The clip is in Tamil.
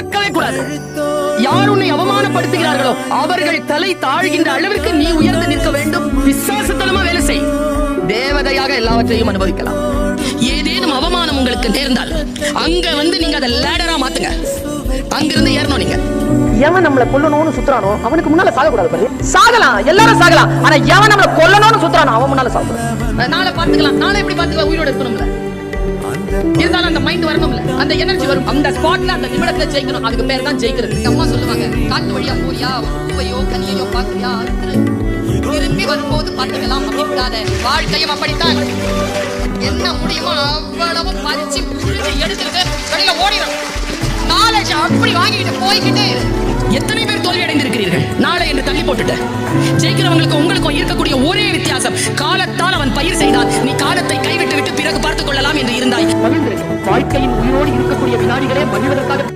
மறக்கவே கூடாது. யார் உன்னை அவமானப்படுத்துகிறார்களோ அவர்கள் தலை தாழ்கின்ற அளவிற்கு நீ உயர்ந்து நிற்க வேண்டும். விசுவாசத்தனமா வேலை செய். தேவதையாக எல்லாவற்றையும் அனுபவிக்கலாம். ஏதேனும் அவமானம் உங்களுக்கு நேர்ந்தால் அங்க வந்து நீங்க அதை லேடரா மாத்துங்க. அங்கிருந்து ஏறணும். நீங்க எவன் நம்மள கொல்லணும்னு சுத்துறானோ அவனுக்கு முன்னால சாக கூடாது பாரு. சாகலாம், எல்லாரும் சாகலாம். ஆனா எவன் நம்மள கொல்லணும்னு சுத்துறானோ அவன் முன்னால சாகக்கூடாது. நாளை பாத்துக்கலாம். நாளை எப்படி பாத்துக்கலாம்? உயிரோட இருக்கணும்ல. இருந்தாலும் அந்த மைண்ட் வரணும்ல, அந்த எனர்ஜி வரும். அந்த ஸ்பாட்ல அந்த நிமிடத்துல ஜெயிக்கணும். அதுக்கு பேர் தான் ஜெயிக்கிறது. அம்மா சொல்லுவாங்க, காட்டு வழியா போறியா, பூவையோ கனியையோ பாக்குறியா, திரும்பி வரும்போது பாத்துக்கலாம் அப்படி விடாத. வாழ்க்கையும் அப்படித்தான். என்ன முடியுமோ அவ்வளவு பறிச்சு எடுத்துட்டு வெளியில ஓடிடும். நாலேஜ் அப்படி வாங்கிட்டு போய்கிட்டு எத்தனை பேர் தோல்வி அடைந்திருக்கிறீர்கள்? நாளை என்று தள்ளி போட்டுட்டு ஜெயிக்கிறவங்களுக்கு உங்களுக்கும் இருக்கக்கூடிய ஒரே வித்தியாசம், காலத்தால் அவன் பயிர் செய்தான். நீ காலத்தை கைவிட்டு விட்டு பிறகு பார்த்துக் கொள்ளலாம் என்று இருந்தாய். வாழ்க்கையின் உயிரோடு இருக்கக்கூடிய வினாடிகளே மனிதர்களுக்காக